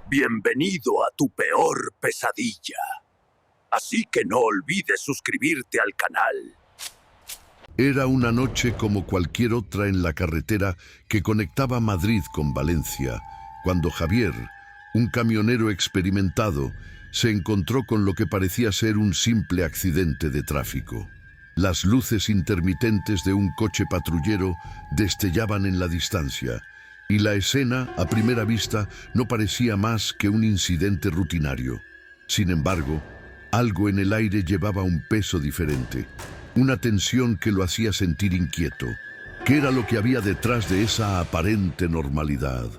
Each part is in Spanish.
Bienvenido a tu peor pesadilla. Así que no olvides suscribirte al canal. Era una noche como cualquier otra en la carretera que conectaba Madrid con Valencia, cuando Javier, un camionero experimentado, se encontró con lo que parecía ser un simple accidente de tráfico. Las luces intermitentes de un coche patrullero destellaban en la distancia, y la escena, a primera vista, no parecía más que un incidente rutinario. Sin embargo, algo en el aire llevaba un peso diferente, una tensión que lo hacía sentir inquieto. ¿Qué era lo que había detrás de esa aparente normalidad?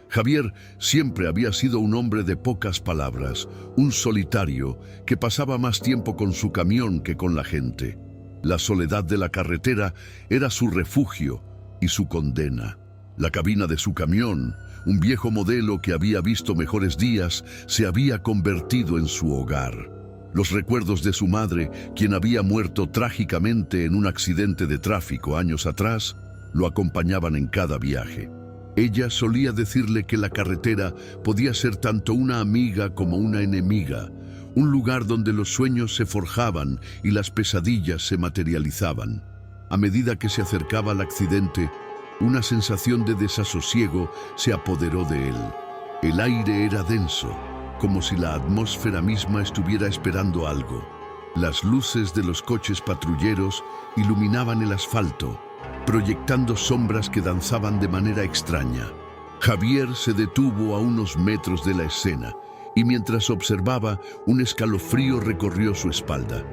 Javier siempre había sido un hombre de pocas palabras, un solitario que pasaba más tiempo con su camión que con la gente. La soledad de la carretera era su refugio y su condena. La cabina de su camión, un viejo modelo que había visto mejores días, se había convertido en su hogar. Los recuerdos de su madre, quien había muerto trágicamente en un accidente de tráfico años atrás, lo acompañaban en cada viaje. Ella solía decirle que la carretera podía ser tanto una amiga como una enemiga, un lugar donde los sueños se forjaban y las pesadillas se materializaban. A medida que se acercaba al accidente, una sensación de desasosiego se apoderó de él. El aire era denso, como si la atmósfera misma estuviera esperando algo. Las luces de los coches patrulleros iluminaban el asfalto, proyectando sombras que danzaban de manera extraña. Javier se detuvo a unos metros de la escena, y mientras observaba, un escalofrío recorrió su espalda.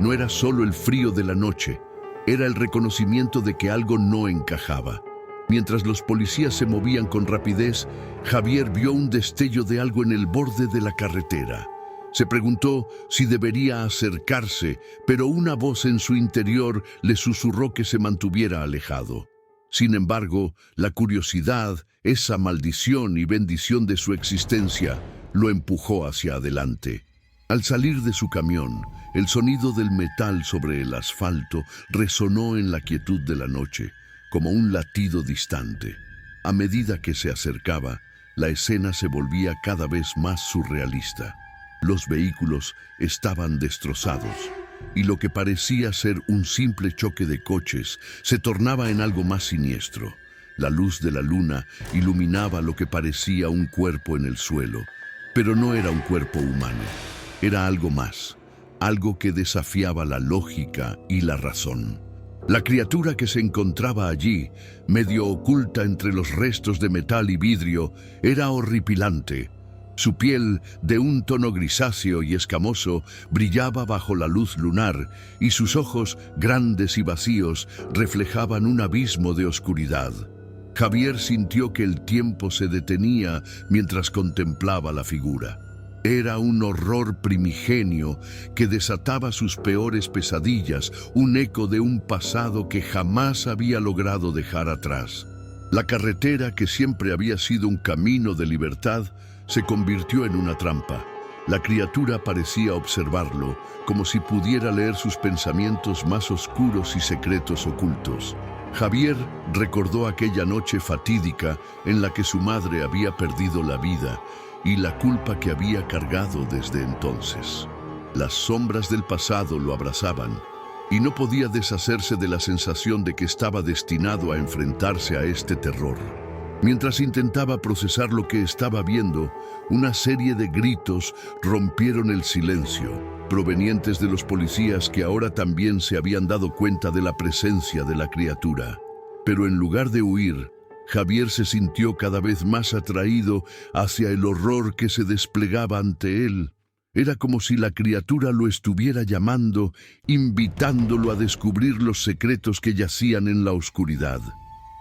No era solo el frío de la noche, era el reconocimiento de que algo no encajaba. Mientras los policías se movían con rapidez, Javier vio un destello de algo en el borde de la carretera. Se preguntó si debería acercarse, pero una voz en su interior le susurró que se mantuviera alejado. Sin embargo, la curiosidad, esa maldición y bendición de su existencia, lo empujó hacia adelante. Al salir de su camión, el sonido del metal sobre el asfalto resonó en la quietud de la noche, como un latido distante. A medida que se acercaba, la escena se volvía cada vez más surrealista. Los vehículos estaban destrozados, y lo que parecía ser un simple choque de coches se tornaba en algo más siniestro. La luz de la luna iluminaba lo que parecía un cuerpo en el suelo, pero no era un cuerpo humano. Era algo más, algo que desafiaba la lógica y la razón. La criatura que se encontraba allí, medio oculta entre los restos de metal y vidrio, era horripilante. Su piel, de un tono grisáceo y escamoso, brillaba bajo la luz lunar, y sus ojos, grandes y vacíos, reflejaban un abismo de oscuridad. Javier sintió que el tiempo se detenía mientras contemplaba la figura. Era un horror primigenio que desataba sus peores pesadillas, un eco de un pasado que jamás había logrado dejar atrás. La carretera, que siempre había sido un camino de libertad, se convirtió en una trampa. La criatura parecía observarlo, como si pudiera leer sus pensamientos más oscuros y secretos ocultos. Javier recordó aquella noche fatídica en la que su madre había perdido la vida, y la culpa que había cargado desde entonces. Las sombras del pasado lo abrazaban, y no podía deshacerse de la sensación de que estaba destinado a enfrentarse a este terror. Mientras intentaba procesar lo que estaba viendo, una serie de gritos rompieron el silencio, provenientes de los policías que ahora también se habían dado cuenta de la presencia de la criatura. Pero en lugar de huir, Javier se sintió cada vez más atraído hacia el horror que se desplegaba ante él. Era como si la criatura lo estuviera llamando, invitándolo a descubrir los secretos que yacían en la oscuridad.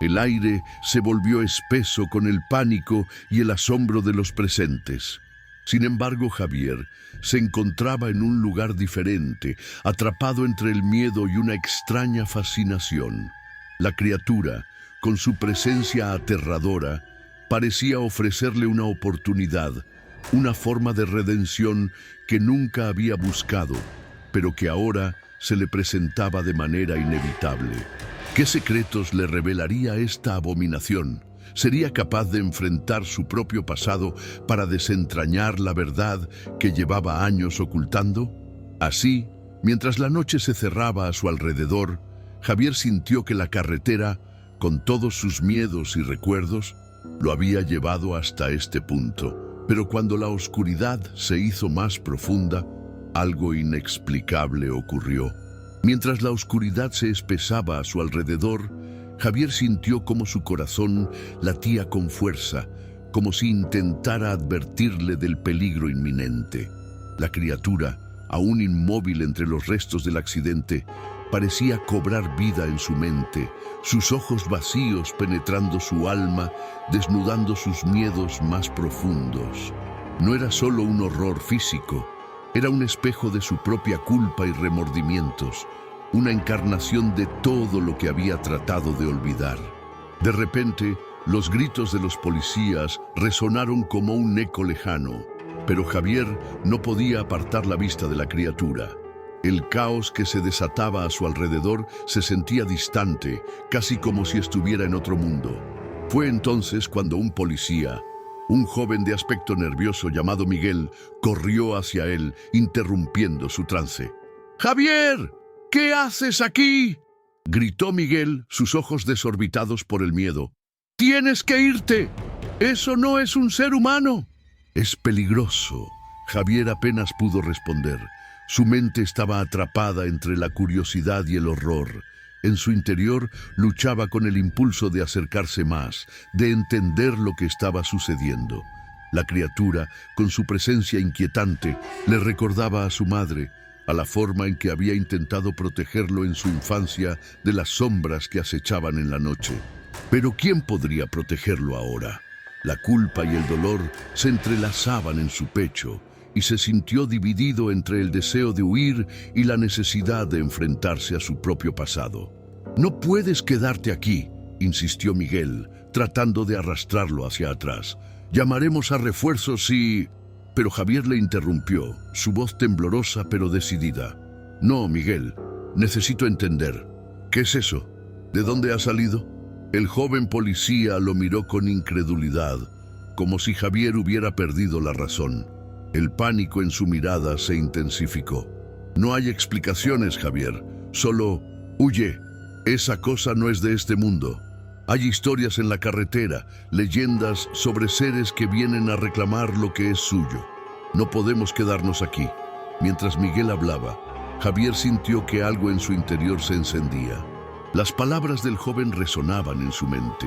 El aire se volvió espeso con el pánico y el asombro de los presentes. Sin embargo, Javier se encontraba en un lugar diferente, atrapado entre el miedo y una extraña fascinación. La criatura, con su presencia aterradora, parecía ofrecerle una oportunidad, una forma de redención que nunca había buscado, pero que ahora se le presentaba de manera inevitable. ¿Qué secretos le revelaría esta abominación? ¿Sería capaz de enfrentar su propio pasado para desentrañar la verdad que llevaba años ocultando? Así, mientras la noche se cerraba a su alrededor, Javier sintió que la carretera, con todos sus miedos y recuerdos, lo había llevado hasta este punto. Pero cuando la oscuridad se hizo más profunda, algo inexplicable ocurrió. Mientras la oscuridad se espesaba a su alrededor, Javier sintió como su corazón latía con fuerza, como si intentara advertirle del peligro inminente. La criatura, aún inmóvil entre los restos del accidente, parecía cobrar vida en su mente, sus ojos vacíos penetrando su alma, desnudando sus miedos más profundos. No era solo un horror físico, era un espejo de su propia culpa y remordimientos, una encarnación de todo lo que había tratado de olvidar. De repente, los gritos de los policías resonaron como un eco lejano, pero Javier no podía apartar la vista de la criatura. El caos que se desataba a su alrededor se sentía distante, casi como si estuviera en otro mundo. Fue entonces cuando un policía, un joven de aspecto nervioso llamado Miguel, corrió hacia él, interrumpiendo su trance. ¡Javier! ¿Qué haces aquí?, gritó Miguel, sus ojos desorbitados por el miedo. ¡Tienes que irte! ¡Eso no es un ser humano! Es peligroso. Javier apenas pudo responder. Su mente estaba atrapada entre la curiosidad y el horror. En su interior luchaba con el impulso de acercarse más, de entender lo que estaba sucediendo. La criatura, con su presencia inquietante, le recordaba a su madre, a la forma en que había intentado protegerlo en su infancia de las sombras que acechaban en la noche. Pero ¿quién podría protegerlo ahora? La culpa y el dolor se entrelazaban en su pecho y se sintió dividido entre el deseo de huir y la necesidad de enfrentarse a su propio pasado. «No puedes quedarte aquí», insistió Miguel, tratando de arrastrarlo hacia atrás. «Llamaremos a refuerzos y...» Pero Javier le interrumpió, su voz temblorosa pero decidida. «No, Miguel, necesito entender. ¿Qué es eso? ¿De dónde ha salido?» El joven policía lo miró con incredulidad, como si Javier hubiera perdido la razón. El pánico en su mirada se intensificó. «No hay explicaciones, Javier. Solo huye. Esa cosa no es de este mundo. Hay historias en la carretera, leyendas sobre seres que vienen a reclamar lo que es suyo. No podemos quedarnos aquí». Mientras Miguel hablaba, Javier sintió que algo en su interior se encendía. Las palabras del joven resonaban en su mente,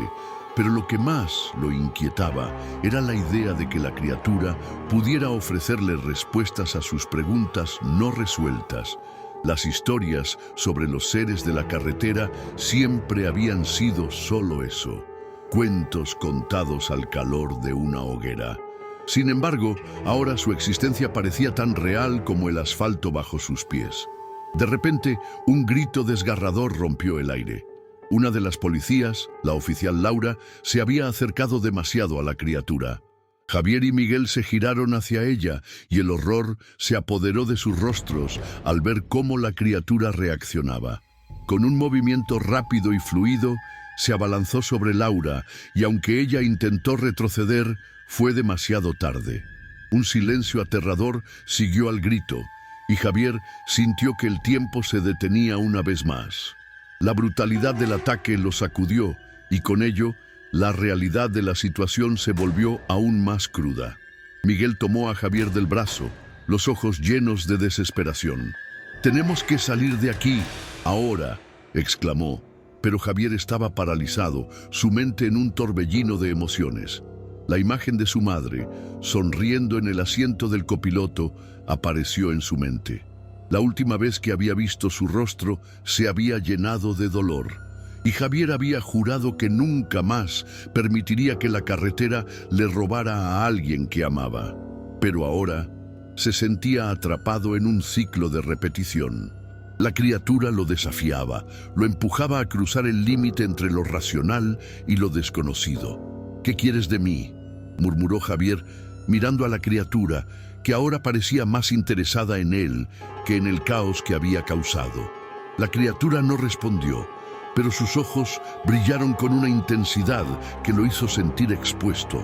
pero lo que más lo inquietaba era la idea de que la criatura pudiera ofrecerle respuestas a sus preguntas no resueltas. Las historias sobre los seres de la carretera siempre habían sido solo eso, cuentos contados al calor de una hoguera. Sin embargo, ahora su existencia parecía tan real como el asfalto bajo sus pies. De repente, un grito desgarrador rompió el aire. Una de las policías, la oficial Laura, se había acercado demasiado a la criatura. Javier y Miguel se giraron hacia ella y el horror se apoderó de sus rostros al ver cómo la criatura reaccionaba. Con un movimiento rápido y fluido, se abalanzó sobre Laura y aunque ella intentó retroceder, fue demasiado tarde. Un silencio aterrador siguió al grito y Javier sintió que el tiempo se detenía una vez más. La brutalidad del ataque lo sacudió y con ello, la realidad de la situación se volvió aún más cruda. Miguel tomó a Javier del brazo, los ojos llenos de desesperación. «Tenemos que salir de aquí, ahora», exclamó, pero Javier estaba paralizado, su mente en un torbellino de emociones. La imagen de su madre, sonriendo en el asiento del copiloto, apareció en su mente. La última vez que había visto su rostro se había llenado de dolor, y Javier había jurado que nunca más permitiría que la carretera le robara a alguien que amaba. Pero ahora se sentía atrapado en un ciclo de repetición. La criatura lo desafiaba, lo empujaba a cruzar el límite entre lo racional y lo desconocido. «¿Qué quieres de mí?», murmuró Javier, mirando a la criatura, que ahora parecía más interesada en él que en el caos que había causado. La criatura no respondió, pero sus ojos brillaron con una intensidad que lo hizo sentir expuesto.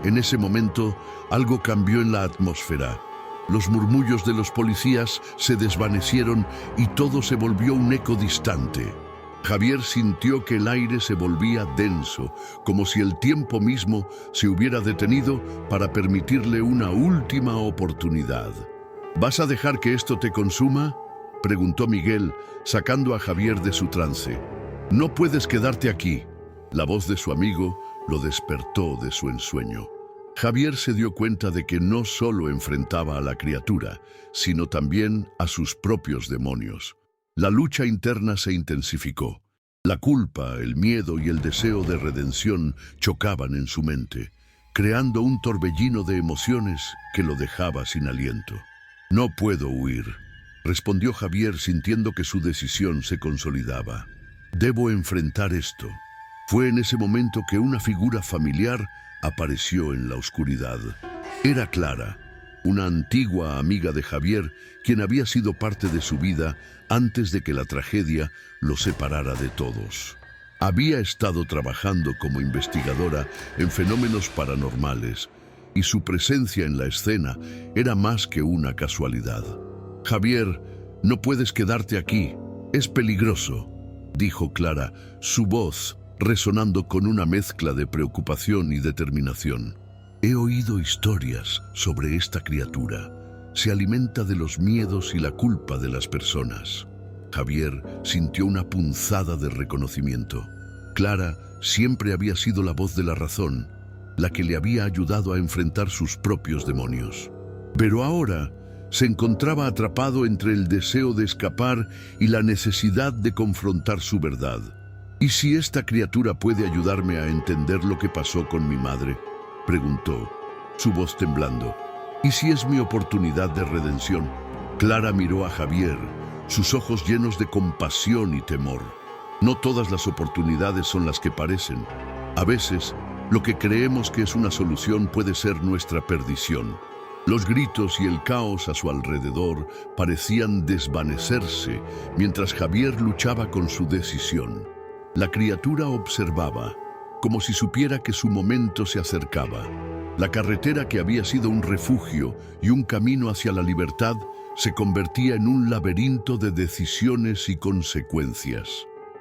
En ese momento, algo cambió en la atmósfera. Los murmullos de los policías se desvanecieron y todo se volvió un eco distante. Javier sintió que el aire se volvía denso, como si el tiempo mismo se hubiera detenido para permitirle una última oportunidad. ¿Vas a dejar que esto te consuma?, preguntó Miguel, sacando a Javier de su trance. No puedes quedarte aquí. La voz de su amigo lo despertó de su ensueño. Javier se dio cuenta de que no solo enfrentaba a la criatura, sino también a sus propios demonios. La lucha interna se intensificó. La culpa, el miedo y el deseo de redención chocaban en su mente, creando un torbellino de emociones que lo dejaba sin aliento. No puedo huir, respondió Javier sintiendo que su decisión se consolidaba. Debo enfrentar esto. Fue en ese momento que una figura familiar apareció en la oscuridad. Era Clara, una antigua amiga de Javier, quien había sido parte de su vida antes de que la tragedia lo separara de todos. Había estado trabajando como investigadora en fenómenos paranormales, y su presencia en la escena era más que una casualidad. Javier, no puedes quedarte aquí, es peligroso, dijo Clara, su voz resonando con una mezcla de preocupación y determinación. He oído historias sobre esta criatura. Se alimenta de los miedos y la culpa de las personas. Javier sintió una punzada de reconocimiento. Clara siempre había sido la voz de la razón, la que le había ayudado a enfrentar sus propios demonios. Pero ahora se encontraba atrapado entre el deseo de escapar y la necesidad de confrontar su verdad. ¿Y si esta criatura puede ayudarme a entender lo que pasó con mi madre?, preguntó, su voz temblando. ¿Y si es mi oportunidad de redención? Clara miró a Javier, sus ojos llenos de compasión y temor. No todas las oportunidades son las que parecen. A veces, lo que creemos que es una solución puede ser nuestra perdición. Los gritos y el caos a su alrededor parecían desvanecerse mientras Javier luchaba con su decisión. La criatura observaba, como si supiera que su momento se acercaba. La carretera, que había sido un refugio y un camino hacia la libertad, se convertía en un laberinto de decisiones y consecuencias.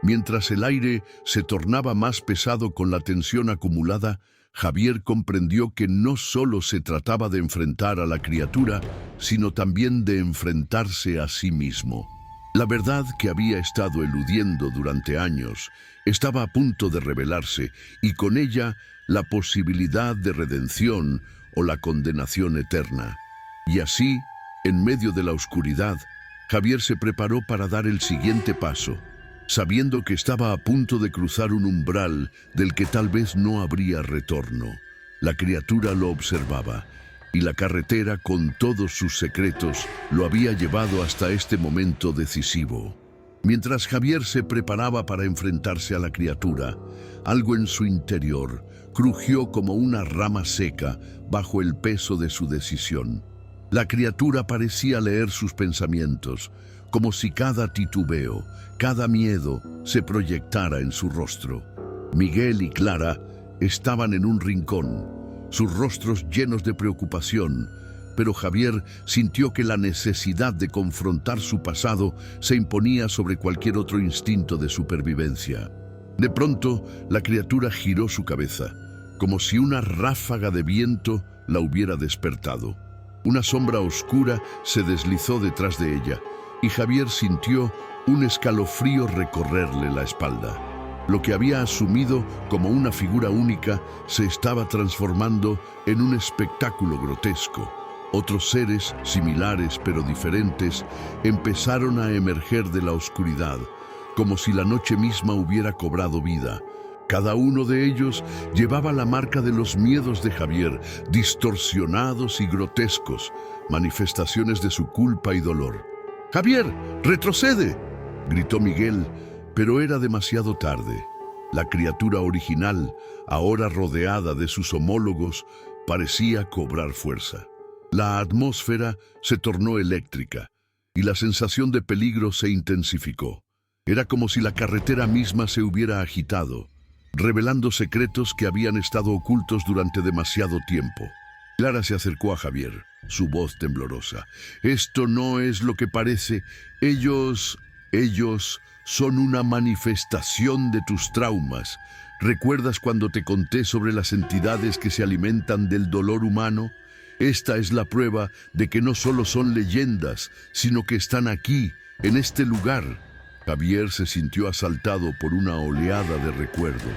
Mientras el aire se tornaba más pesado con la tensión acumulada, Javier comprendió que no solo se trataba de enfrentar a la criatura, sino también de enfrentarse a sí mismo. La verdad que había estado eludiendo durante años estaba a punto de revelarse, y con ella la posibilidad de redención o la condenación eterna. Y así, en medio de la oscuridad, Javier se preparó para dar el siguiente paso, sabiendo que estaba a punto de cruzar un umbral del que tal vez no habría retorno. La criatura lo observaba, y la carretera, con todos sus secretos, lo había llevado hasta este momento decisivo. Mientras Javier se preparaba para enfrentarse a la criatura, algo en su interior crujió como una rama seca bajo el peso de su decisión. La criatura parecía leer sus pensamientos, como si cada titubeo, cada miedo se proyectara en su rostro. Miguel y Clara estaban en un rincón, sus rostros llenos de preocupación, pero Javier sintió que la necesidad de confrontar su pasado se imponía sobre cualquier otro instinto de supervivencia. De pronto, la criatura giró su cabeza, como si una ráfaga de viento la hubiera despertado. Una sombra oscura se deslizó detrás de ella, y Javier sintió un escalofrío recorrerle la espalda. Lo que había asumido como una figura única se estaba transformando en un espectáculo grotesco. Otros seres, similares pero diferentes, empezaron a emerger de la oscuridad, como si la noche misma hubiera cobrado vida. Cada uno de ellos llevaba la marca de los miedos de Javier, distorsionados y grotescos, manifestaciones de su culpa y dolor. «¡Javier, retrocede!», gritó Miguel, pero era demasiado tarde. La criatura original, ahora rodeada de sus homólogos, parecía cobrar fuerza. La atmósfera se tornó eléctrica y la sensación de peligro se intensificó. Era como si la carretera misma se hubiera agitado, revelando secretos que habían estado ocultos durante demasiado tiempo. Clara se acercó a Javier, su voz temblorosa. «Esto no es lo que parece. Ellos son una manifestación de tus traumas. ¿Recuerdas cuando te conté sobre las entidades que se alimentan del dolor humano? Esta es la prueba de que no solo son leyendas, sino que están aquí, en este lugar». Javier se sintió asaltado por una oleada de recuerdos.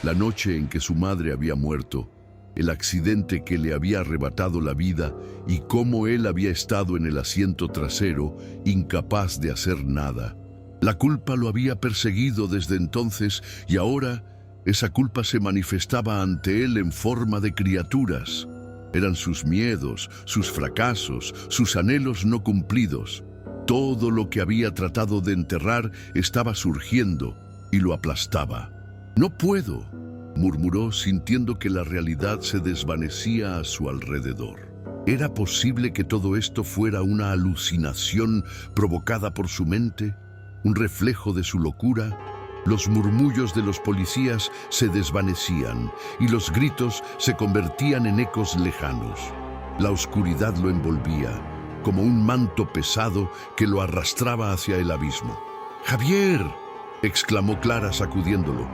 La noche en que su madre había muerto, el accidente que le había arrebatado la vida y cómo él había estado en el asiento trasero, incapaz de hacer nada. La culpa lo había perseguido desde entonces y ahora esa culpa se manifestaba ante él en forma de criaturas. Eran sus miedos, sus fracasos, sus anhelos no cumplidos. Todo lo que había tratado de enterrar estaba surgiendo y lo aplastaba. «No puedo», murmuró sintiendo que la realidad se desvanecía a su alrededor. ¿Era posible que todo esto fuera una alucinación provocada por su mente? ¿Un reflejo de su locura? Los murmullos de los policías se desvanecían y los gritos se convertían en ecos lejanos. La oscuridad lo envolvía, como un manto pesado que lo arrastraba hacia el abismo. «¡Javier!», exclamó Clara sacudiéndolo.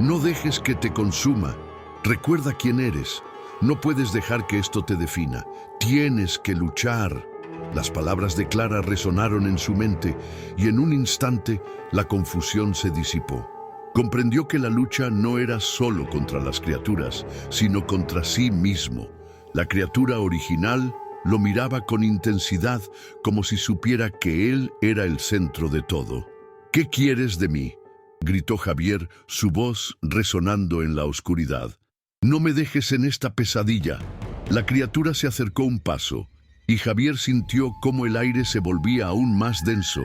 «No dejes que te consuma. Recuerda quién eres. No puedes dejar que esto te defina. Tienes que luchar». Las palabras de Clara resonaron en su mente y en un instante la confusión se disipó. Comprendió que la lucha no era solo contra las criaturas, sino contra sí mismo. La criatura original lo miraba con intensidad, como si supiera que él era el centro de todo. «¿Qué quieres de mí?», gritó Javier, su voz resonando en la oscuridad. «No me dejes en esta pesadilla». La criatura se acercó un paso, y Javier sintió cómo el aire se volvía aún más denso.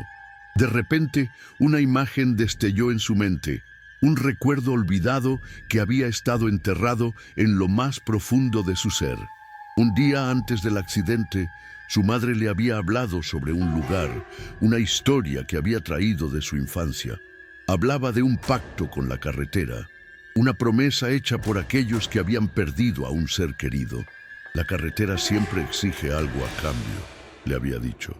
De repente, una imagen destelló en su mente, un recuerdo olvidado que había estado enterrado en lo más profundo de su ser. Un día antes del accidente, su madre le había hablado sobre un lugar, una historia que había traído de su infancia. Hablaba de un pacto con la carretera, una promesa hecha por aquellos que habían perdido a un ser querido. «La carretera siempre exige algo a cambio», le había dicho.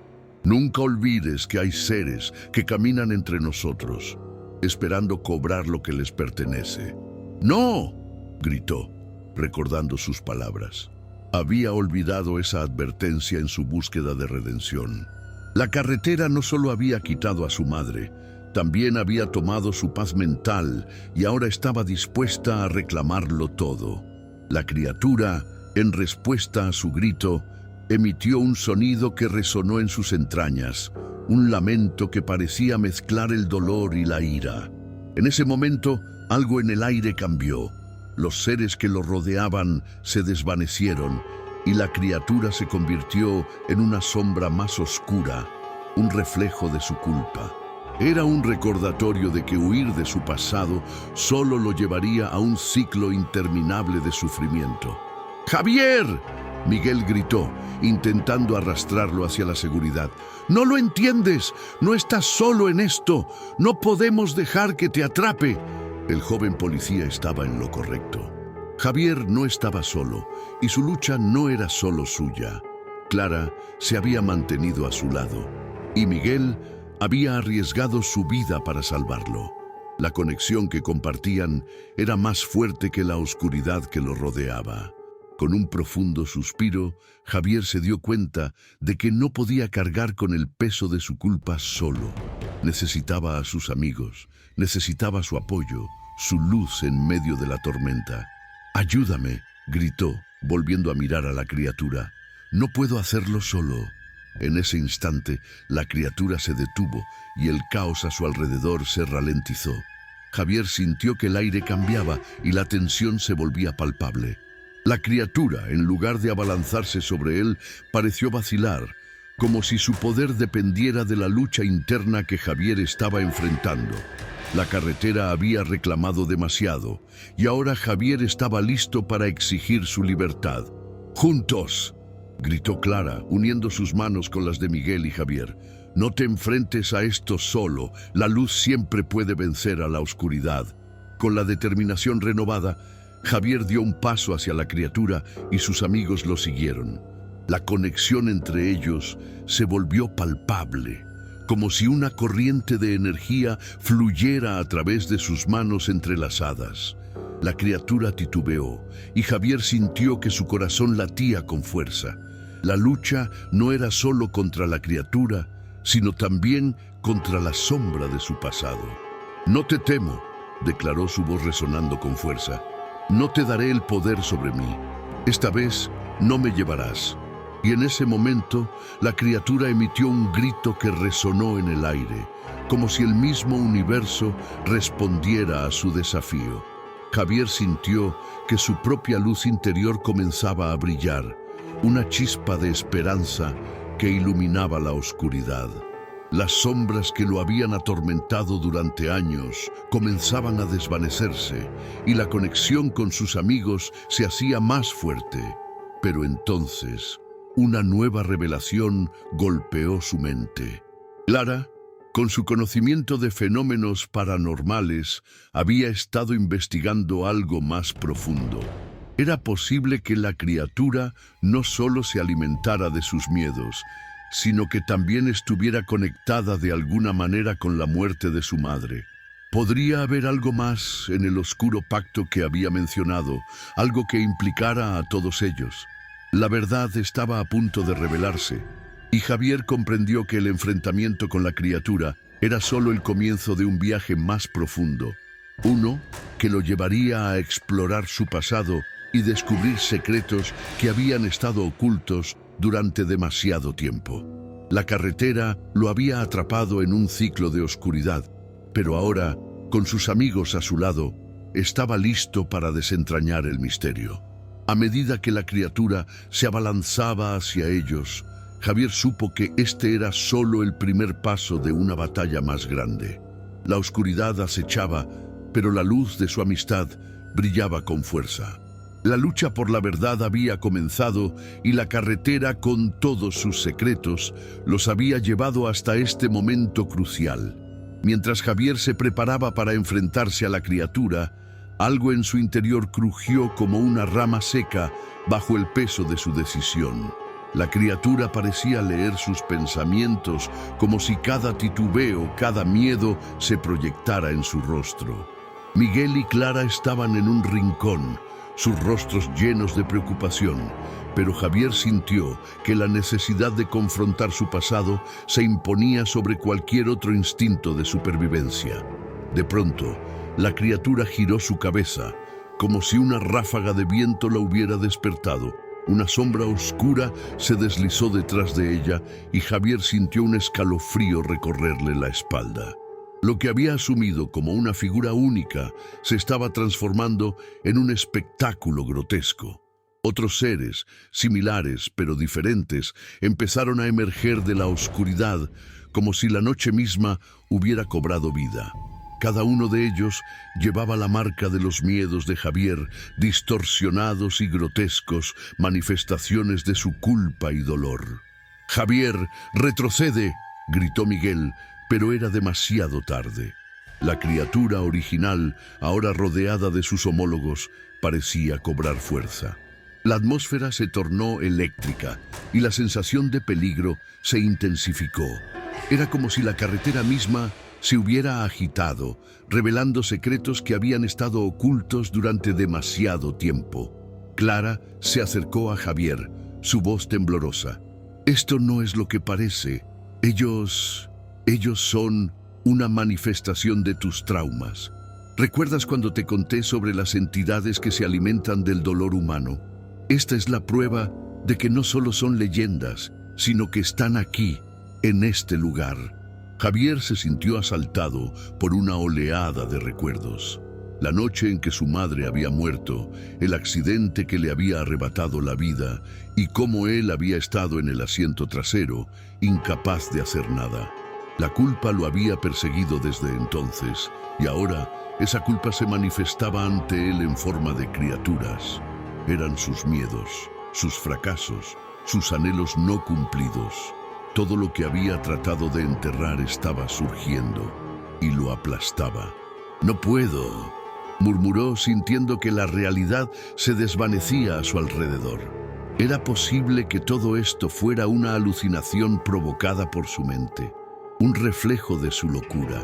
«Nunca olvides que hay seres que caminan entre nosotros, esperando cobrar lo que les pertenece». «¡No!», gritó, recordando sus palabras. Había olvidado esa advertencia en su búsqueda de redención. La carretera no solo había quitado a su madre, también había tomado su paz mental y ahora estaba dispuesta a reclamarlo todo. La criatura, en respuesta a su grito, emitió un sonido que resonó en sus entrañas, un lamento que parecía mezclar el dolor y la ira. En ese momento, algo en el aire cambió. Los seres que lo rodeaban se desvanecieron y la criatura se convirtió en una sombra más oscura, un reflejo de su culpa. Era un recordatorio de que huir de su pasado solo lo llevaría a un ciclo interminable de sufrimiento. «¡Javier!», Miguel gritó, intentando arrastrarlo hacia la seguridad. «¡No lo entiendes! ¡No estás solo en esto! ¡No podemos dejar que te atrape!». El joven policía estaba en lo correcto. Javier no estaba solo, y su lucha no era solo suya. Clara se había mantenido a su lado, y Miguel había arriesgado su vida para salvarlo. La conexión que compartían era más fuerte que la oscuridad que lo rodeaba. Con un profundo suspiro, Javier se dio cuenta de que no podía cargar con el peso de su culpa solo. Necesitaba a sus amigos, necesitaba su apoyo, su luz en medio de la tormenta. «Ayúdame», gritó, volviendo a mirar a la criatura. «No puedo hacerlo solo». En ese instante, la criatura se detuvo y el caos a su alrededor se ralentizó. Javier sintió que el aire cambiaba y la tensión se volvía palpable. La criatura, en lugar de abalanzarse sobre él, pareció vacilar, como si su poder dependiera de la lucha interna que Javier estaba enfrentando. La carretera había reclamado demasiado, y ahora Javier estaba listo para exigir su libertad. «¡Juntos!», gritó Clara, uniendo sus manos con las de Miguel y Javier. No te enfrentes a esto solo. La luz siempre puede vencer a la oscuridad. Con la determinación renovada, Javier dio un paso hacia la criatura y sus amigos lo siguieron. La conexión entre ellos se volvió palpable, como si una corriente de energía fluyera a través de sus manos entrelazadas. La criatura titubeó y Javier sintió que su corazón latía con fuerza. La lucha no era solo contra la criatura, sino también contra la sombra de su pasado. «No te temo», declaró su voz resonando con fuerza. «No te daré el poder sobre mí. Esta vez no me llevarás». Y en ese momento, la criatura emitió un grito que resonó en el aire, como si el mismo universo respondiera a su desafío. Javier sintió que su propia luz interior comenzaba a brillar, una chispa de esperanza que iluminaba la oscuridad. Las sombras que lo habían atormentado durante años comenzaban a desvanecerse y la conexión con sus amigos se hacía más fuerte. Pero entonces, una nueva revelación golpeó su mente. Clara, con su conocimiento de fenómenos paranormales, había estado investigando algo más profundo. Era posible que la criatura no solo se alimentara de sus miedos, sino que también estuviera conectada de alguna manera con la muerte de su madre. ¿Podría haber algo más en el oscuro pacto que había mencionado, algo que implicara a todos ellos? La verdad estaba a punto de revelarse, y Javier comprendió que el enfrentamiento con la criatura era solo el comienzo de un viaje más profundo, uno que lo llevaría a explorar su pasado y descubrir secretos que habían estado ocultos durante demasiado tiempo. La carretera lo había atrapado en un ciclo de oscuridad, pero ahora, con sus amigos a su lado, estaba listo para desentrañar el misterio. A medida que la criatura se abalanzaba hacia ellos, Javier supo que este era solo el primer paso de una batalla más grande. La oscuridad acechaba, pero la luz de su amistad brillaba con fuerza. La lucha por la verdad había comenzado y la carretera, con todos sus secretos, los había llevado hasta este momento crucial. Mientras Javier se preparaba para enfrentarse a la criatura, algo en su interior crujió como una rama seca bajo el peso de su decisión. La criatura parecía leer sus pensamientos, como si cada titubeo, cada miedo se proyectara en su rostro. Miguel y Clara estaban en un rincón, sus rostros llenos de preocupación, pero Javier sintió que la necesidad de confrontar su pasado se imponía sobre cualquier otro instinto de supervivencia. De pronto, la criatura giró su cabeza, como si una ráfaga de viento la hubiera despertado. Una sombra oscura se deslizó detrás de ella y Javier sintió un escalofrío recorrerle la espalda. Lo que había asumido como una figura única se estaba transformando en un espectáculo grotesco. Otros seres, similares pero diferentes, empezaron a emerger de la oscuridad, como si la noche misma hubiera cobrado vida. Cada uno de ellos llevaba la marca de los miedos de Javier, distorsionados y grotescos, manifestaciones de su culpa y dolor. «Javier, retrocede», gritó Miguel, pero era demasiado tarde. La criatura original, ahora rodeada de sus homólogos, parecía cobrar fuerza. La atmósfera se tornó eléctrica y la sensación de peligro se intensificó. Era como si la carretera misma se hubiera agitado, revelando secretos que habían estado ocultos durante demasiado tiempo. Clara se acercó a Javier, su voz temblorosa. «Esto no es lo que parece. Ellos son una manifestación de tus traumas. ¿Recuerdas cuando te conté sobre las entidades que se alimentan del dolor humano? Esta es la prueba de que no solo son leyendas, sino que están aquí, en este lugar». Javier se sintió asaltado por una oleada de recuerdos. La noche en que su madre había muerto, el accidente que le había arrebatado la vida y cómo él había estado en el asiento trasero, incapaz de hacer nada. La culpa lo había perseguido desde entonces y ahora esa culpa se manifestaba ante él en forma de criaturas. Eran sus miedos, sus fracasos, sus anhelos no cumplidos. Todo lo que había tratado de enterrar estaba surgiendo y lo aplastaba. «No puedo», murmuró, sintiendo que la realidad se desvanecía a su alrededor. Era posible que todo esto fuera una alucinación provocada por su mente, un reflejo de su locura.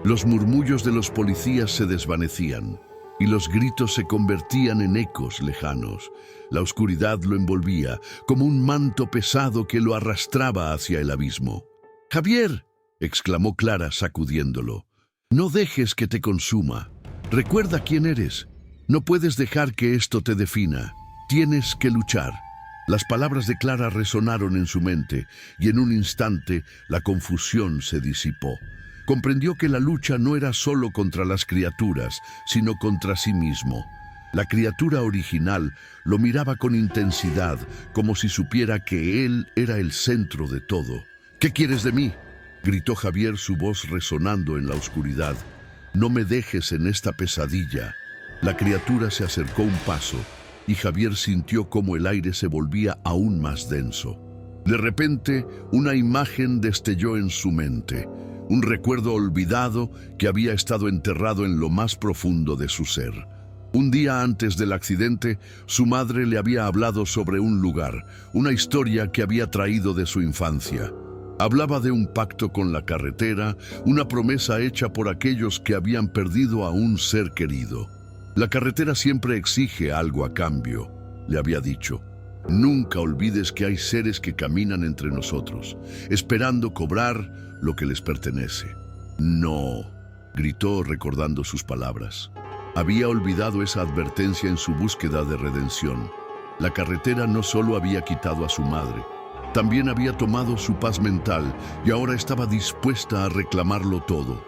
Los murmullos de los policías se desvanecían y los gritos se convertían en ecos lejanos. La oscuridad lo envolvía como un manto pesado que lo arrastraba hacia el abismo. «¡Javier!», exclamó Clara, sacudiéndolo. «No dejes que te consuma. Recuerda quién eres. No puedes dejar que esto te defina. Tienes que luchar». Las palabras de Clara resonaron en su mente y en un instante la confusión se disipó. Comprendió que la lucha no era solo contra las criaturas, sino contra sí mismo. La criatura original lo miraba con intensidad, como si supiera que él era el centro de todo. «¿Qué quieres de mí?», gritó Javier, su voz resonando en la oscuridad. «No me dejes en esta pesadilla». La criatura se acercó un paso y Javier sintió cómo el aire se volvía aún más denso. De repente, una imagen destelló en su mente, un recuerdo olvidado que había estado enterrado en lo más profundo de su ser. Un día antes del accidente, su madre le había hablado sobre un lugar, una historia que había traído de su infancia. Hablaba de un pacto con la carretera, una promesa hecha por aquellos que habían perdido a un ser querido. «La carretera siempre exige algo a cambio», le había dicho. «Nunca olvides que hay seres que caminan entre nosotros, esperando cobrar lo que les pertenece». «No», gritó recordando sus palabras. Había olvidado esa advertencia en su búsqueda de redención. La carretera no solo había quitado a su madre, también había tomado su paz mental y ahora estaba dispuesta a reclamarlo todo.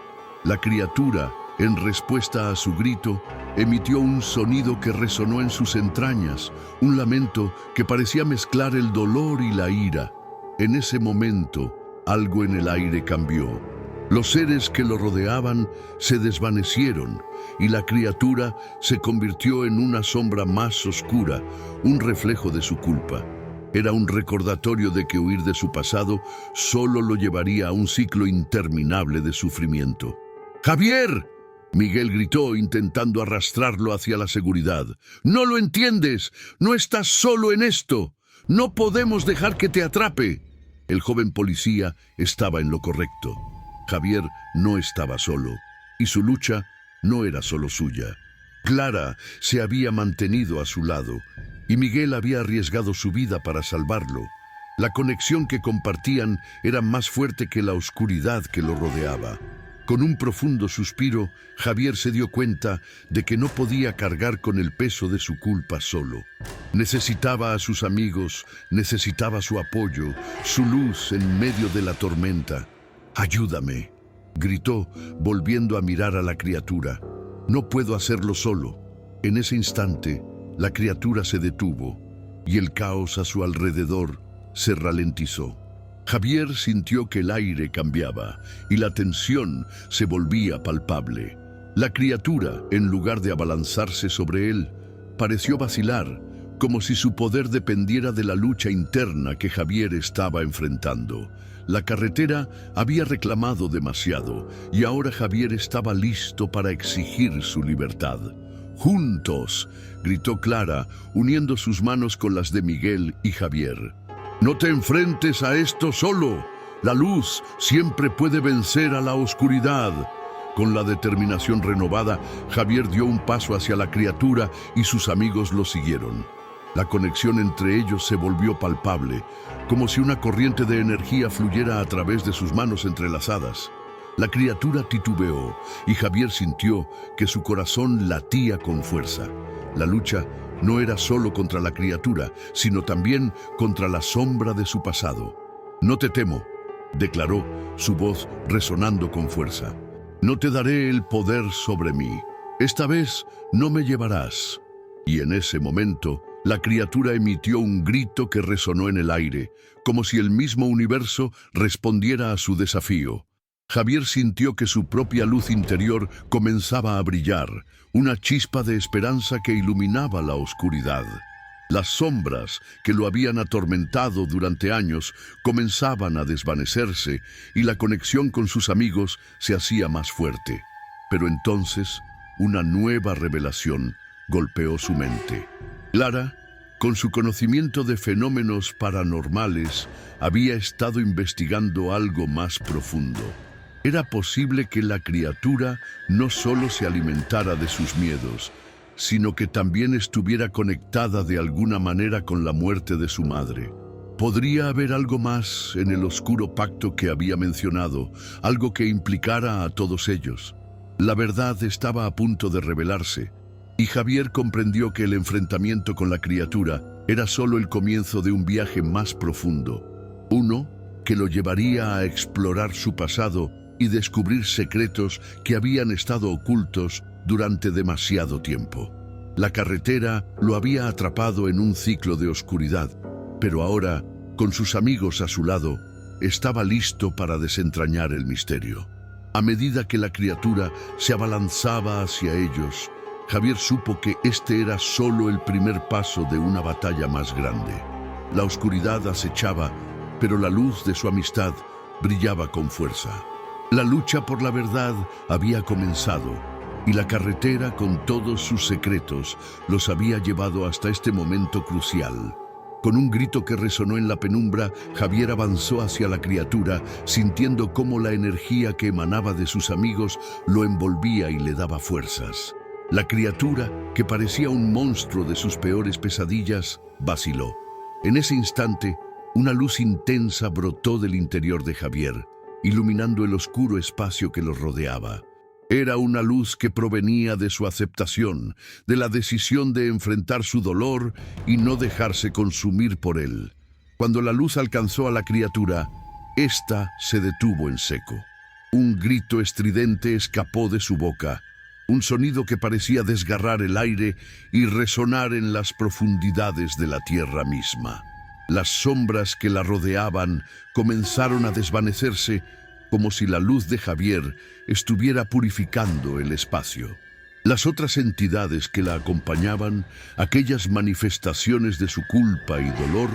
La criatura, en respuesta a su grito, emitió un sonido que resonó en sus entrañas, un lamento que parecía mezclar el dolor y la ira. En ese momento, algo en el aire cambió. Los seres que lo rodeaban se desvanecieron y la criatura se convirtió en una sombra más oscura, un reflejo de su culpa. Era un recordatorio de que huir de su pasado solo lo llevaría a un ciclo interminable de sufrimiento. «¡Javier!», Miguel gritó, intentando arrastrarlo hacia la seguridad. «¡No lo entiendes! ¡No estás solo en esto! ¡No podemos dejar que te atrape!». El joven policía estaba en lo correcto. Javier no estaba solo, y su lucha no era solo suya. Clara se había mantenido a su lado, y Miguel había arriesgado su vida para salvarlo. La conexión que compartían era más fuerte que la oscuridad que lo rodeaba. Con un profundo suspiro, Javier se dio cuenta de que no podía cargar con el peso de su culpa solo. Necesitaba a sus amigos, necesitaba su apoyo, su luz en medio de la tormenta. «Ayúdame», gritó, volviendo a mirar a la criatura. «No puedo hacerlo solo». En ese instante, la criatura se detuvo y el caos a su alrededor se ralentizó. Javier sintió que el aire cambiaba y la tensión se volvía palpable. La criatura, en lugar de abalanzarse sobre él, pareció vacilar, como si su poder dependiera de la lucha interna que Javier estaba enfrentando. La carretera había reclamado demasiado y ahora Javier estaba listo para exigir su libertad. «¡Juntos!», gritó Clara, uniendo sus manos con las de Miguel y Javier. «No te enfrentes a esto solo. La luz siempre puede vencer a la oscuridad». Con la determinación renovada, Javier dio un paso hacia la criatura y sus amigos lo siguieron. La conexión entre ellos se volvió palpable, como si una corriente de energía fluyera a través de sus manos entrelazadas. La criatura titubeó y Javier sintió que su corazón latía con fuerza. La lucha no era solo contra la criatura, sino también contra la sombra de su pasado. «No te temo», declaró, su voz resonando con fuerza. «No te daré el poder sobre mí. Esta vez no me llevarás». Y en ese momento, la criatura emitió un grito que resonó en el aire, como si el mismo universo respondiera a su desafío. Javier sintió que su propia luz interior comenzaba a brillar, una chispa de esperanza que iluminaba la oscuridad. Las sombras que lo habían atormentado durante años comenzaban a desvanecerse y la conexión con sus amigos se hacía más fuerte. Pero entonces, una nueva revelación golpeó su mente. Clara, con su conocimiento de fenómenos paranormales, había estado investigando algo más profundo. Era posible que la criatura no solo se alimentara de sus miedos, sino que también estuviera conectada de alguna manera con la muerte de su madre. ¿Podría haber algo más en el oscuro pacto que había mencionado, algo que implicara a todos ellos? La verdad estaba a punto de revelarse, y Javier comprendió que el enfrentamiento con la criatura era solo el comienzo de un viaje más profundo, uno que lo llevaría a explorar su pasado y descubrir secretos que habían estado ocultos durante demasiado tiempo. La carretera lo había atrapado en un ciclo de oscuridad, pero ahora, con sus amigos a su lado, estaba listo para desentrañar el misterio. A medida que la criatura se abalanzaba hacia ellos, Javier supo que este era solo el primer paso de una batalla más grande. La oscuridad acechaba, pero la luz de su amistad brillaba con fuerza. La lucha por la verdad había comenzado, y la carretera, con todos sus secretos, los había llevado hasta este momento crucial. Con un grito que resonó en la penumbra, Javier avanzó hacia la criatura, sintiendo cómo la energía que emanaba de sus amigos lo envolvía y le daba fuerzas. La criatura, que parecía un monstruo de sus peores pesadillas, vaciló. En ese instante, una luz intensa brotó del interior de Javier, iluminando el oscuro espacio que los rodeaba. Era una luz que provenía de su aceptación, de la decisión de enfrentar su dolor y no dejarse consumir por él. Cuando la luz alcanzó a la criatura, ésta se detuvo en seco. Un grito estridente escapó de su boca, un sonido que parecía desgarrar el aire y resonar en las profundidades de la tierra misma. Las sombras que la rodeaban comenzaron a desvanecerse, como si la luz de Javier estuviera purificando el espacio. Las otras entidades que la acompañaban, aquellas manifestaciones de su culpa y dolor,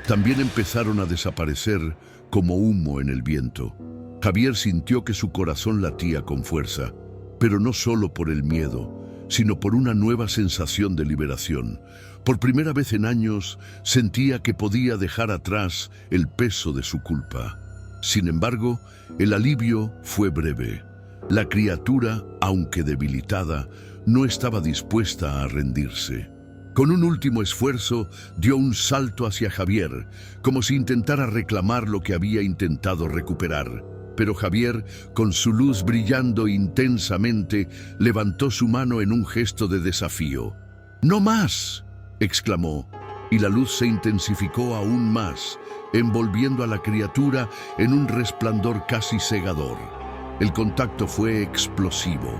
también empezaron a desaparecer como humo en el viento. Javier sintió que su corazón latía con fuerza, pero no solo por el miedo, sino por una nueva sensación de liberación. Por primera vez en años, sentía que podía dejar atrás el peso de su culpa. Sin embargo, el alivio fue breve. La criatura, aunque debilitada, no estaba dispuesta a rendirse. Con un último esfuerzo, dio un salto hacia Javier, como si intentara reclamar lo que había intentado recuperar. Pero Javier, con su luz brillando intensamente, levantó su mano en un gesto de desafío. «¡No más!», exclamó, y la luz se intensificó aún más, envolviendo a la criatura en un resplandor casi cegador. El contacto fue explosivo.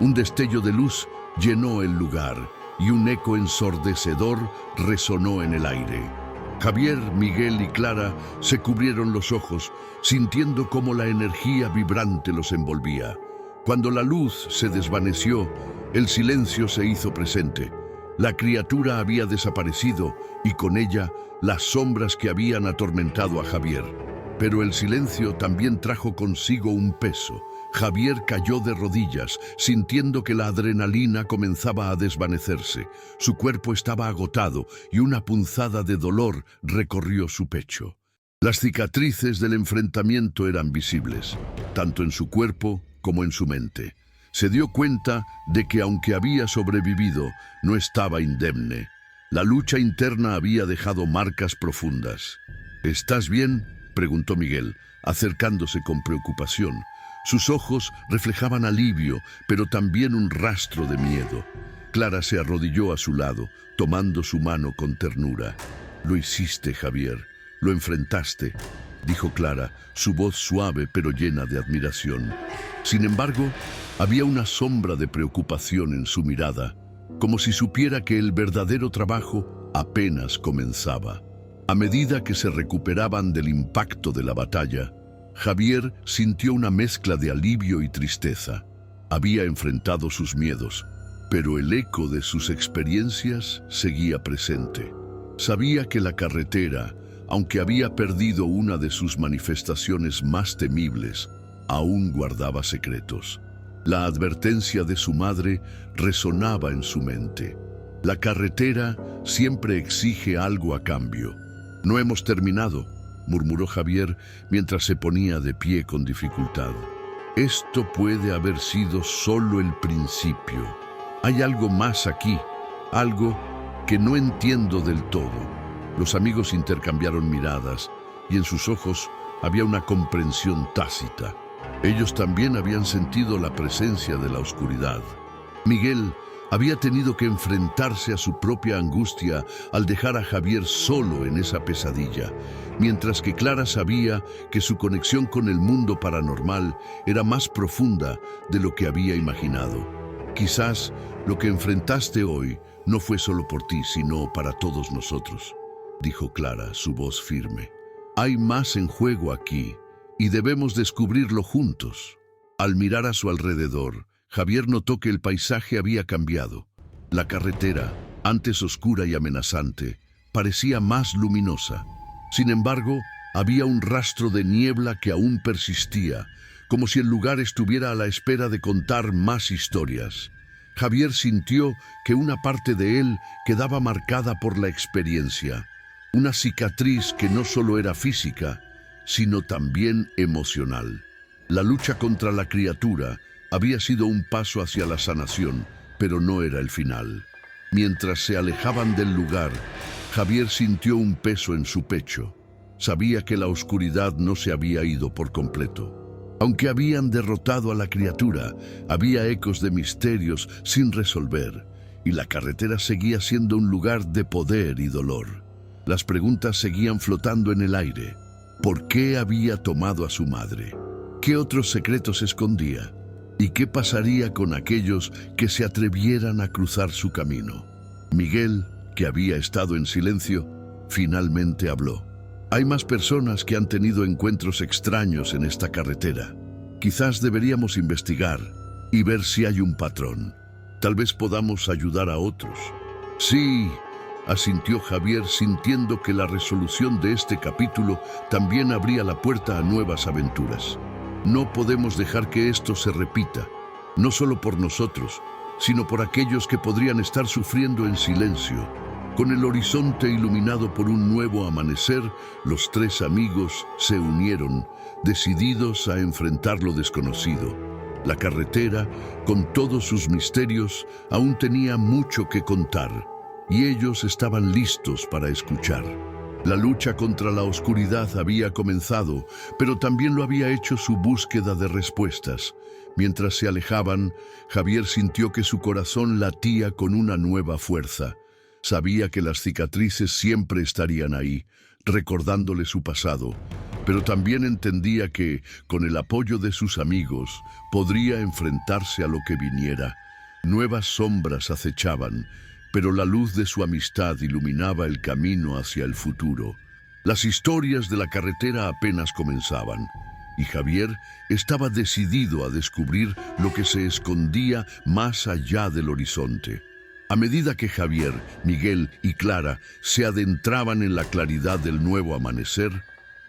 Un destello de luz llenó el lugar y un eco ensordecedor resonó en el aire. Javier, Miguel y Clara se cubrieron los ojos, sintiendo cómo la energía vibrante los envolvía. Cuando la luz se desvaneció, el silencio se hizo presente. La criatura había desaparecido y con ella las sombras que habían atormentado a Javier. Pero el silencio también trajo consigo un peso. Javier cayó de rodillas, sintiendo que la adrenalina comenzaba a desvanecerse. Su cuerpo estaba agotado y una punzada de dolor recorrió su pecho. Las cicatrices del enfrentamiento eran visibles, tanto en su cuerpo como en su mente. Se dio cuenta de que aunque había sobrevivido, no estaba indemne. La lucha interna había dejado marcas profundas. «¿Estás bien?», preguntó Miguel, acercándose con preocupación. Sus ojos reflejaban alivio, pero también un rastro de miedo. Clara se arrodilló a su lado, tomando su mano con ternura. «Lo hiciste, Javier. Lo enfrentaste», dijo Clara, su voz suave pero llena de admiración. Sin embargo, había una sombra de preocupación en su mirada, como si supiera que el verdadero trabajo apenas comenzaba. A medida que se recuperaban del impacto de la batalla, Javier sintió una mezcla de alivio y tristeza. Había enfrentado sus miedos, pero el eco de sus experiencias seguía presente. Sabía que la carretera, aunque había perdido una de sus manifestaciones más temibles, aún guardaba secretos. La advertencia de su madre resonaba en su mente. La carretera siempre exige algo a cambio. «No hemos terminado», murmuró Javier mientras se ponía de pie con dificultad. «Esto puede haber sido solo el principio. Hay algo más aquí, algo que no entiendo del todo». Los amigos intercambiaron miradas y en sus ojos había una comprensión tácita. Ellos también habían sentido la presencia de la oscuridad. Miguel había tenido que enfrentarse a su propia angustia al dejar a Javier solo en esa pesadilla, mientras que Clara sabía que su conexión con el mundo paranormal era más profunda de lo que había imaginado. «Quizás lo que enfrentaste hoy no fue solo por ti, sino para todos nosotros», dijo Clara, su voz firme. «Hay más en juego aquí y debemos descubrirlo juntos». Al mirar a su alrededor, Javier notó que el paisaje había cambiado. La carretera, antes oscura y amenazante, parecía más luminosa. Sin embargo, había un rastro de niebla que aún persistía, como si el lugar estuviera a la espera de contar más historias. Javier sintió que una parte de él quedaba marcada por la experiencia, una cicatriz que no solo era física, sino también emocional. La lucha contra la criatura había sido un paso hacia la sanación, pero no era el final. Mientras se alejaban del lugar, Javier sintió un peso en su pecho. Sabía que la oscuridad no se había ido por completo. Aunque habían derrotado a la criatura, había ecos de misterios sin resolver, y la carretera seguía siendo un lugar de poder y dolor. Las preguntas seguían flotando en el aire. ¿Por qué había tomado a su madre? ¿Qué otros secretos escondía? ¿Y qué pasaría con aquellos que se atrevieran a cruzar su camino? Miguel, que había estado en silencio, finalmente habló. «Hay más personas que han tenido encuentros extraños en esta carretera. Quizás deberíamos investigar y ver si hay un patrón. Tal vez podamos ayudar a otros». «Sí», asintió Javier, sintiendo que la resolución de este capítulo también abría la puerta a nuevas aventuras. «No podemos dejar que esto se repita, no solo por nosotros, sino por aquellos que podrían estar sufriendo en silencio». Con el horizonte iluminado por un nuevo amanecer, los tres amigos se unieron, decididos a enfrentar lo desconocido. La carretera, con todos sus misterios, aún tenía mucho que contar, y ellos estaban listos para escuchar. La lucha contra la oscuridad había comenzado, pero también lo había hecho su búsqueda de respuestas. Mientras se alejaban, Javier sintió que su corazón latía con una nueva fuerza. Sabía que las cicatrices siempre estarían ahí, recordándole su pasado, pero también entendía que, con el apoyo de sus amigos, podría enfrentarse a lo que viniera. Nuevas sombras acechaban, pero la luz de su amistad iluminaba el camino hacia el futuro. Las historias de la carretera apenas comenzaban, y Javier estaba decidido a descubrir lo que se escondía más allá del horizonte. A medida que Javier, Miguel y Clara se adentraban en la claridad del nuevo amanecer,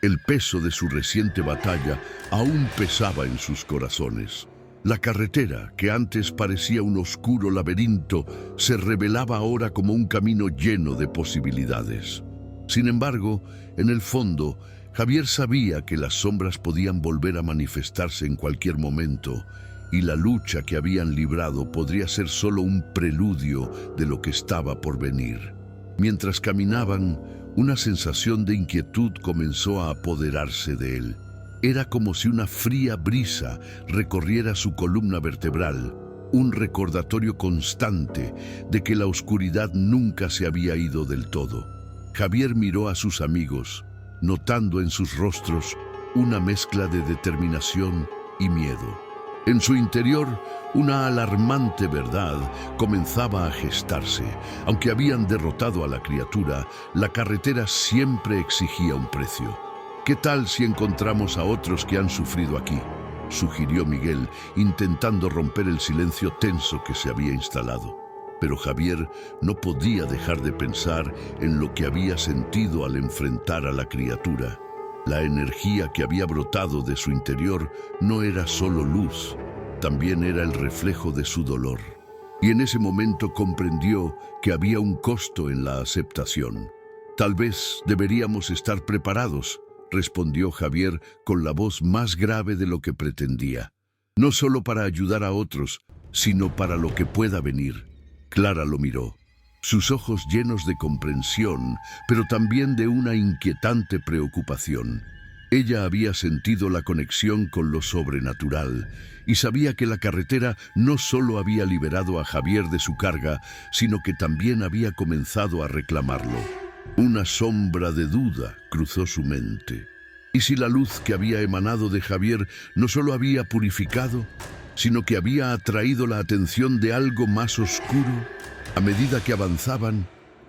el peso de su reciente batalla aún pesaba en sus corazones. La carretera, que antes parecía un oscuro laberinto, se revelaba ahora como un camino lleno de posibilidades. Sin embargo, en el fondo, Javier sabía que las sombras podían volver a manifestarse en cualquier momento, y la lucha que habían librado podría ser solo un preludio de lo que estaba por venir. Mientras caminaban, una sensación de inquietud comenzó a apoderarse de él. Era como si una fría brisa recorriera su columna vertebral, un recordatorio constante de que la oscuridad nunca se había ido del todo. Javier miró a sus amigos, notando en sus rostros una mezcla de determinación y miedo. En su interior, una alarmante verdad comenzaba a gestarse. Aunque habían derrotado a la criatura, la carretera siempre exigía un precio. «¿Qué tal si encontramos a otros que han sufrido aquí?», sugirió Miguel, intentando romper el silencio tenso que se había instalado. Pero Javier no podía dejar de pensar en lo que había sentido al enfrentar a la criatura. La energía que había brotado de su interior no era solo luz, también era el reflejo de su dolor. Y en ese momento comprendió que había un costo en la aceptación. «Tal vez deberíamos estar preparados», respondió Javier con la voz más grave de lo que pretendía. «No solo para ayudar a otros, sino para lo que pueda venir». Clara lo miró, sus ojos llenos de comprensión, pero también de una inquietante preocupación. Ella había sentido la conexión con lo sobrenatural y sabía que la carretera no solo había liberado a Javier de su carga, sino que también había comenzado a reclamarlo. Una sombra de duda cruzó su mente. ¿Y si la luz que había emanado de Javier no solo había purificado, sino que había atraído la atención de algo más oscuro? A medida que avanzaban,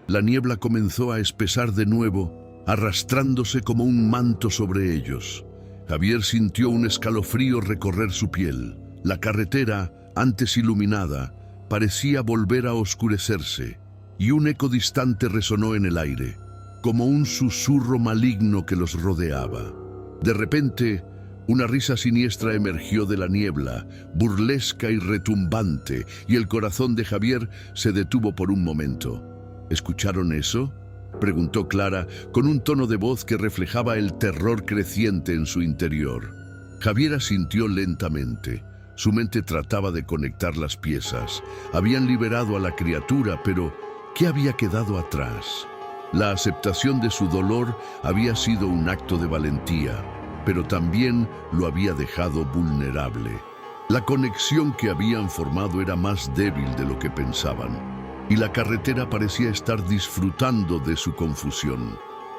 la niebla comenzó a espesar de nuevo, arrastrándose como un manto sobre ellos. Javier sintió un escalofrío recorrer su piel. La carretera, antes iluminada, parecía volver a oscurecerse, y un eco distante resonó en el aire, como un susurro maligno que los rodeaba. De repente, una risa siniestra emergió de la niebla, burlesca y retumbante, y el corazón de Javier se detuvo por un momento. ¿Escucharon eso?, preguntó Clara, con un tono de voz que reflejaba el terror creciente en su interior. Javier asintió lentamente. Su mente trataba de conectar las piezas. Habían liberado a la criatura, pero ¿qué había quedado atrás? La aceptación de su dolor había sido un acto de valentía, pero también lo había dejado vulnerable. La conexión que habían formado era más débil de lo que pensaban, y la carretera parecía estar disfrutando de su confusión.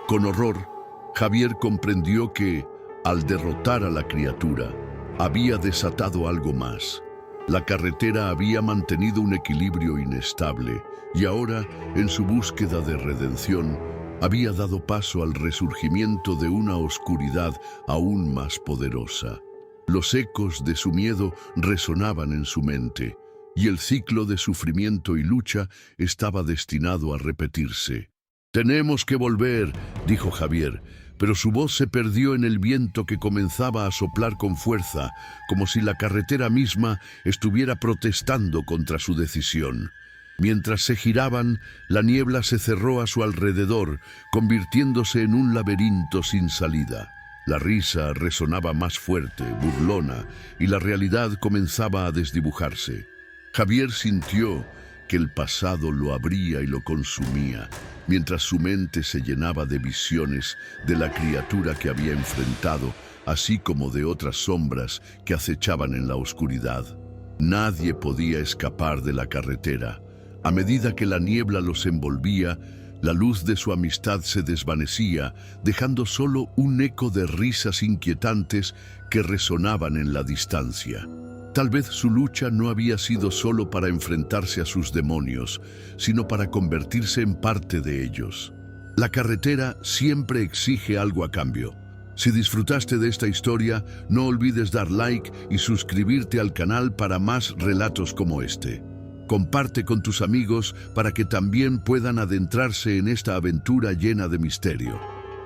Con horror, Javier comprendió que, al derrotar a la criatura, había desatado algo más. La carretera había mantenido un equilibrio inestable, y ahora, en su búsqueda de redención, había dado paso al resurgimiento de una oscuridad aún más poderosa. Los ecos de su miedo resonaban en su mente, y el ciclo de sufrimiento y lucha estaba destinado a repetirse. «Tenemos que volver», dijo Javier, pero su voz se perdió en el viento que comenzaba a soplar con fuerza, como si la carretera misma estuviera protestando contra su decisión. Mientras se giraban, la niebla se cerró a su alrededor, convirtiéndose en un laberinto sin salida. La risa resonaba más fuerte, burlona, y la realidad comenzaba a desdibujarse. Javier sintió que el pasado lo abría y lo consumía, mientras su mente se llenaba de visiones de la criatura que había enfrentado, así como de otras sombras que acechaban en la oscuridad. Nadie podía escapar de la carretera. A medida que la niebla los envolvía, la luz de su amistad se desvanecía, dejando solo un eco de risas inquietantes que resonaban en la distancia. Tal vez su lucha no había sido solo para enfrentarse a sus demonios, sino para convertirse en parte de ellos. La carretera siempre exige algo a cambio. Si disfrutaste de esta historia, no olvides dar like y suscribirte al canal para más relatos como este. Comparte con tus amigos para que también puedan adentrarse en esta aventura llena de misterio.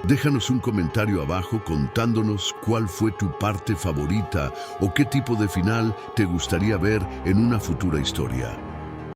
Déjanos un comentario abajo contándonos cuál fue tu parte favorita o qué tipo de final te gustaría ver en una futura historia.